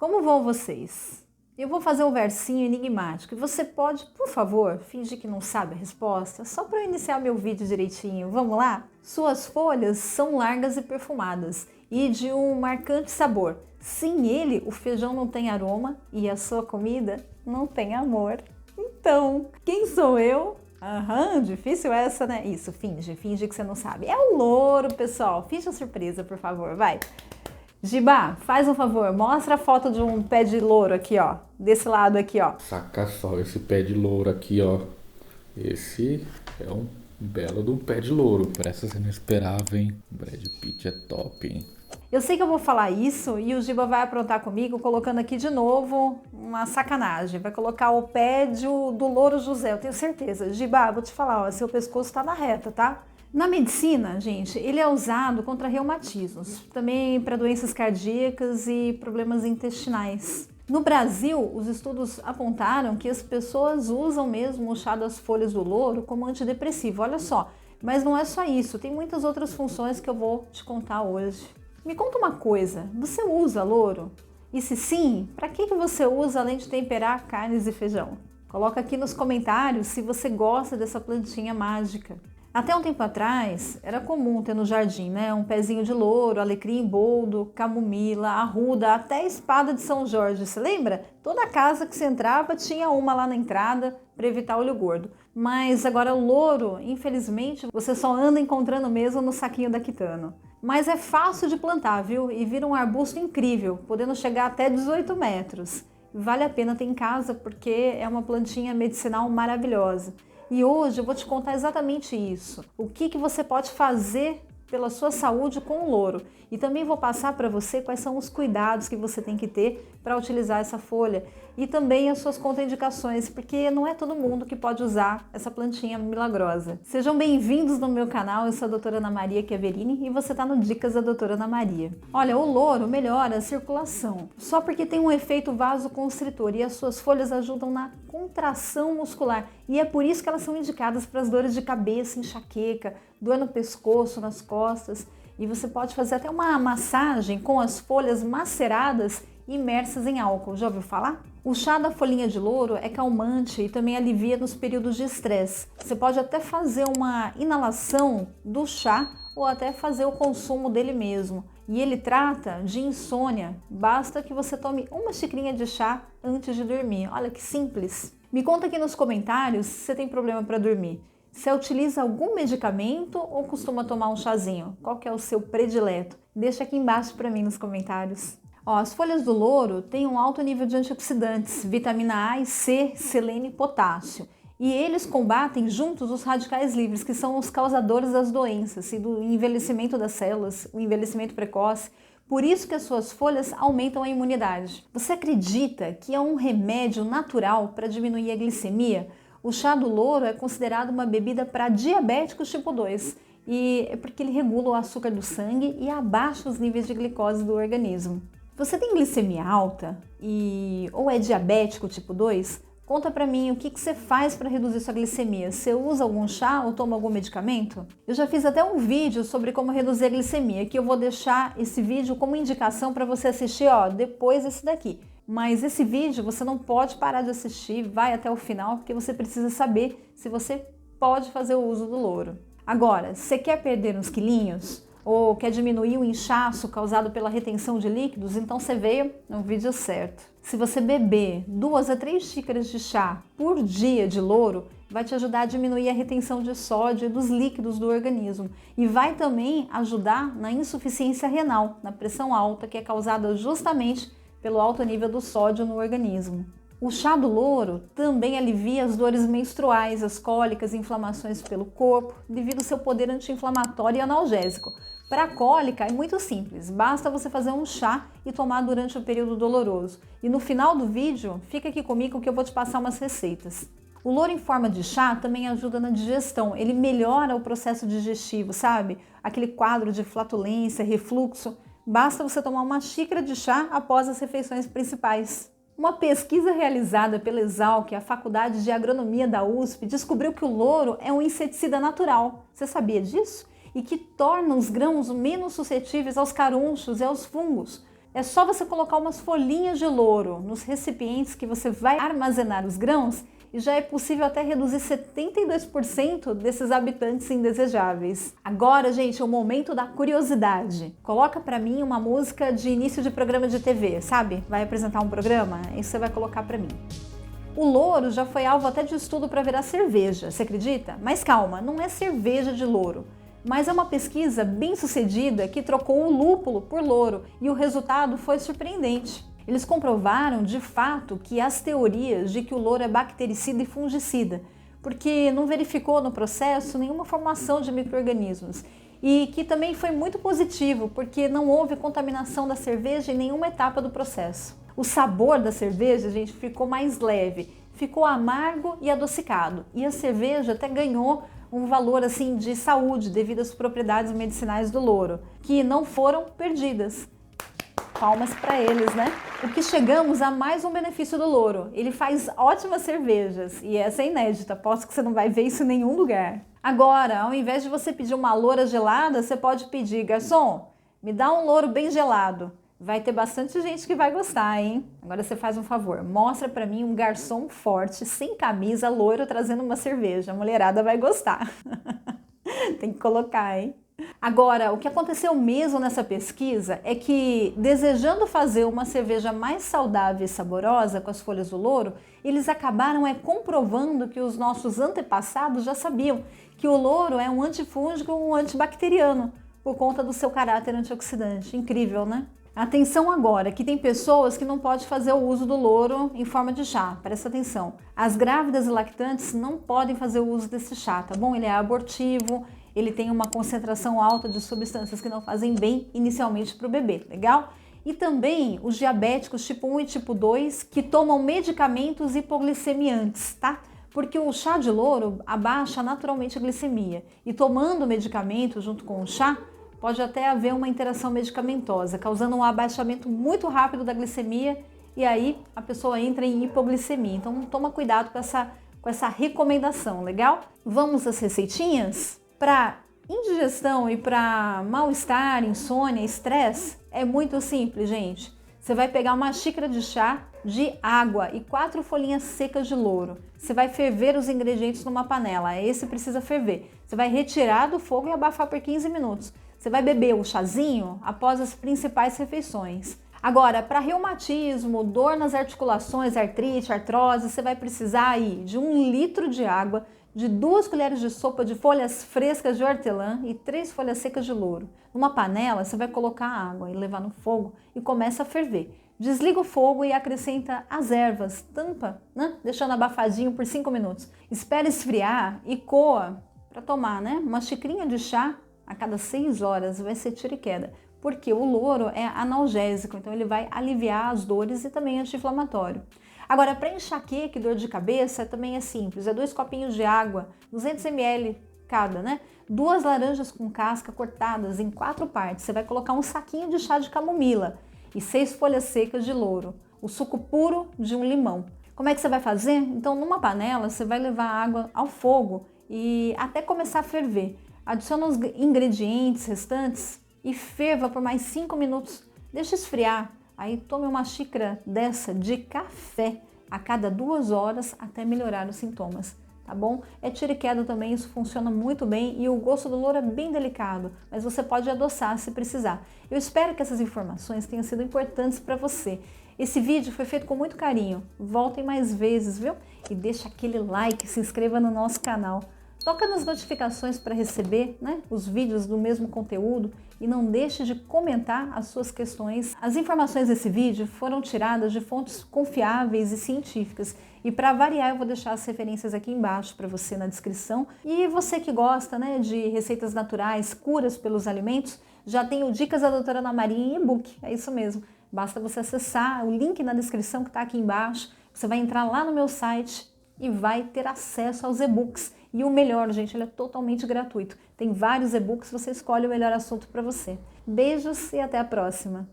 Como vão vocês? Eu vou fazer um versinho enigmático e você pode, por favor, fingir que não sabe a resposta, só para eu iniciar meu vídeo direitinho. Vamos lá? Suas folhas são largas e perfumadas e de um marcante sabor. Sem ele, o feijão não tem aroma e a sua comida não tem amor. Então, quem sou eu? Difícil essa, né? Isso, finge que você não sabe. É o louro, pessoal. Finge a surpresa, por favor, vai. Giba, faz um favor, mostra a foto de um pé de louro aqui, ó. Desse lado aqui, ó. Saca só esse pé de louro aqui, ó. Esse é um belo de um pé de louro. Parece que você não esperava, hein? Brad Pitt é top, hein? Eu sei que eu vou falar isso e o Giba vai aprontar comigo colocando aqui de novo uma sacanagem. Vai colocar o pé do louro José, eu tenho certeza. Giba, vou te falar, ó, seu pescoço tá na reta, tá? Na medicina, gente, ele é usado contra reumatismos, também para doenças cardíacas e problemas intestinais. No Brasil, os estudos apontaram que as pessoas usam mesmo o chá das folhas do louro como antidepressivo, olha só. Mas não é só isso, tem muitas outras funções que eu vou te contar hoje. Me conta uma coisa, você usa louro? E se sim, para que você usa além de temperar carnes e feijão? Coloca aqui nos comentários se você gosta dessa plantinha mágica. Até um tempo atrás, era comum ter no jardim, né, um pezinho de louro, alecrim boldo, camomila, arruda, até espada de São Jorge. Você lembra? Toda casa que você entrava tinha uma lá na entrada para evitar olho gordo. Mas agora o louro, infelizmente, você só anda encontrando mesmo no saquinho da Quitano. Mas é fácil de plantar, viu? E vira um arbusto incrível, podendo chegar até 18 metros. Vale a pena ter em casa porque é uma plantinha medicinal maravilhosa. E hoje eu vou te contar exatamente isso. O que você pode fazer pela sua saúde com o louro. E também vou passar para você quais são os cuidados que você tem que ter para utilizar essa folha. E também as suas contraindicações, porque não é todo mundo que pode usar essa plantinha milagrosa. Sejam bem-vindos no meu canal, eu sou a doutora Ana Maria Chiaverini e você está no Dicas da doutora Ana Maria. Olha, o louro melhora a circulação, só porque tem um efeito vasoconstritor e as suas folhas ajudam na contração muscular. E é por isso que elas são indicadas para as dores de cabeça, enxaqueca, dor no pescoço, nas costas. E você pode fazer até uma massagem com as folhas maceradas imersas em álcool. Já ouviu falar? O chá da folhinha de louro é calmante e também alivia nos períodos de estresse. Você pode até fazer uma inalação do chá ou até fazer o consumo dele mesmo. E ele trata de insônia. Basta que você tome uma xicrinha de chá antes de dormir. Olha que simples. Me conta aqui nos comentários se você tem problema para dormir. Você utiliza algum medicamento ou costuma tomar um chazinho? Qual que é o seu predileto? Deixa aqui embaixo para mim nos comentários. Ó, as folhas do louro têm um alto nível de antioxidantes, vitamina A e C, selênio e potássio. E eles combatem juntos os radicais livres, que são os causadores das doenças e do envelhecimento das células, o envelhecimento precoce. Por isso que as suas folhas aumentam a imunidade. Você acredita que é um remédio natural para diminuir a glicemia? O chá do louro é considerado uma bebida para diabéticos tipo 2 e é porque ele regula o açúcar do sangue e abaixa os níveis de glicose do organismo. Você tem glicemia alta ou é diabético tipo 2? Conta pra mim o que você faz para reduzir sua glicemia. Você usa algum chá ou toma algum medicamento? Eu já fiz até um vídeo sobre como reduzir a glicemia, que eu vou deixar esse vídeo como indicação para você assistir, ó, depois desse daqui. Mas esse vídeo você não pode parar de assistir, vai até o final, porque você precisa saber se você pode fazer o uso do louro. Agora, você quer perder uns quilinhos? Ou quer diminuir o inchaço causado pela retenção de líquidos? Então você veio no vídeo certo. Se você beber 2 a 3 xícaras de chá por dia de louro, vai te ajudar a diminuir a retenção de sódio e dos líquidos do organismo. E vai também ajudar na insuficiência renal, na pressão alta, que é causada justamente pelo alto nível do sódio no organismo. O chá do louro também alivia as dores menstruais, as cólicas e inflamações pelo corpo, devido ao seu poder anti-inflamatório e analgésico. Para a cólica é muito simples, basta você fazer um chá e tomar durante o período doloroso. E no final do vídeo, fica aqui comigo que eu vou te passar umas receitas. O louro em forma de chá também ajuda na digestão, ele melhora o processo digestivo, sabe? Aquele quadro de flatulência, refluxo. Basta você tomar uma xícara de chá após as refeições principais. Uma pesquisa realizada pela Exalc, a Faculdade de Agronomia da USP, descobriu que o louro é um inseticida natural. Você sabia disso? E que torna os grãos menos suscetíveis aos carunchos e aos fungos. É só você colocar umas folhinhas de louro nos recipientes que você vai armazenar os grãos e já é possível até reduzir 72% desses habitantes indesejáveis. Agora, gente, é o momento da curiosidade. Coloca pra mim uma música de início de programa de TV, sabe? Vai apresentar um programa? Aí você vai colocar pra mim. O louro já foi alvo até de estudo para virar cerveja, você acredita? Mas calma, não é cerveja de louro. Mas é uma pesquisa bem sucedida que trocou o lúpulo por louro e o resultado foi surpreendente. Eles comprovaram, de fato, que as teorias de que o louro é bactericida e fungicida, porque não verificou no processo nenhuma formação de micro-organismos. E que também foi muito positivo, porque não houve contaminação da cerveja em nenhuma etapa do processo. O sabor da cerveja, gente, ficou mais leve, ficou amargo e adocicado. E a cerveja até ganhou um valor assim de saúde devido às propriedades medicinais do louro, que não foram perdidas. Palmas para eles, né? O que chegamos a mais um benefício do louro. Ele faz ótimas cervejas e essa é inédita, aposto que você não vai ver isso em nenhum lugar. Agora, ao invés de você pedir uma loura gelada, você pode pedir: garçom, me dá um louro bem gelado. Vai ter bastante gente que vai gostar, hein? Agora você faz um favor, mostra pra mim um garçom forte, sem camisa, loiro, trazendo uma cerveja. A mulherada vai gostar. Tem que colocar, hein? Agora, o que aconteceu mesmo nessa pesquisa é que, desejando fazer uma cerveja mais saudável e saborosa com as folhas do louro, eles acabaram comprovando que os nossos antepassados já sabiam que o louro é um antifúngico, um antibacteriano, por conta do seu caráter antioxidante. Incrível, né? Atenção agora, que tem pessoas que não podem fazer o uso do louro em forma de chá, presta atenção. As grávidas e lactantes não podem fazer o uso desse chá, tá bom? Ele é abortivo, ele tem uma concentração alta de substâncias que não fazem bem inicialmente para o bebê, legal? E também os diabéticos tipo 1 e tipo 2 que tomam medicamentos hipoglicemiantes, tá? Porque o chá de louro abaixa naturalmente a glicemia e tomando medicamento junto com o chá, pode até haver uma interação medicamentosa, causando um abaixamento muito rápido da glicemia e aí a pessoa entra em hipoglicemia. Então toma cuidado com essa recomendação, legal? Vamos às receitinhas? Para indigestão e para mal-estar, insônia, estresse, é muito simples, gente. Você vai pegar uma xícara de chá de água e 4 folhinhas secas de louro. Você vai ferver os ingredientes numa panela, esse precisa ferver. Você vai retirar do fogo e abafar por 15 minutos. Você vai beber o chazinho após as principais refeições. Agora, para reumatismo, dor nas articulações, artrite, artrose, você vai precisar aí de 1 litro de água, de 2 colheres de sopa de folhas frescas de hortelã e 3 folhas secas de louro. Numa panela, você vai colocar a água e levar no fogo e começa a ferver. Desliga o fogo e acrescenta as ervas, tampa, né? Deixando abafadinho por 5 minutos. Espera esfriar e coa para tomar, né? Uma xicrinha de chá a cada 6 horas, vai ser tiro e queda. Porque o louro é analgésico, então ele vai aliviar as dores e também anti-inflamatório. Agora, para enxaqueca e dor de cabeça, também é simples. É 2 copinhos de água, 200 ml cada, né? 2 laranjas com casca cortadas em 4 partes. Você vai colocar um saquinho de chá de camomila e 6 folhas secas de louro. O suco puro de um limão. Como é que você vai fazer? Então, numa panela, você vai levar a água ao fogo e até começar a ferver. Adiciona os ingredientes restantes e ferva por mais 5 minutos. Deixa esfriar. Aí tome uma xícara dessa de café a cada 2 horas até melhorar os sintomas, tá bom? É tiro e queda também, isso funciona muito bem e o gosto do louro é bem delicado, mas você pode adoçar se precisar. Eu espero que essas informações tenham sido importantes para você. Esse vídeo foi feito com muito carinho. Voltem mais vezes, viu? E deixa aquele like, se inscreva no nosso canal. Toca nas notificações para receber, né, os vídeos do mesmo conteúdo e não deixe de comentar as suas questões. As informações desse vídeo foram tiradas de fontes confiáveis e científicas e para variar eu vou deixar as referências aqui embaixo para você na descrição. E você que gosta, né, de receitas naturais, curas pelos alimentos, já tem o Dicas da Doutora Ana Maria em e-book, é isso mesmo. Basta você acessar o link na descrição que está aqui embaixo, você vai entrar lá no meu site e vai ter acesso aos e-books. E o melhor, gente, ele é totalmente gratuito. Tem vários e-books, você escolhe o melhor assunto para você. Beijos e até a próxima!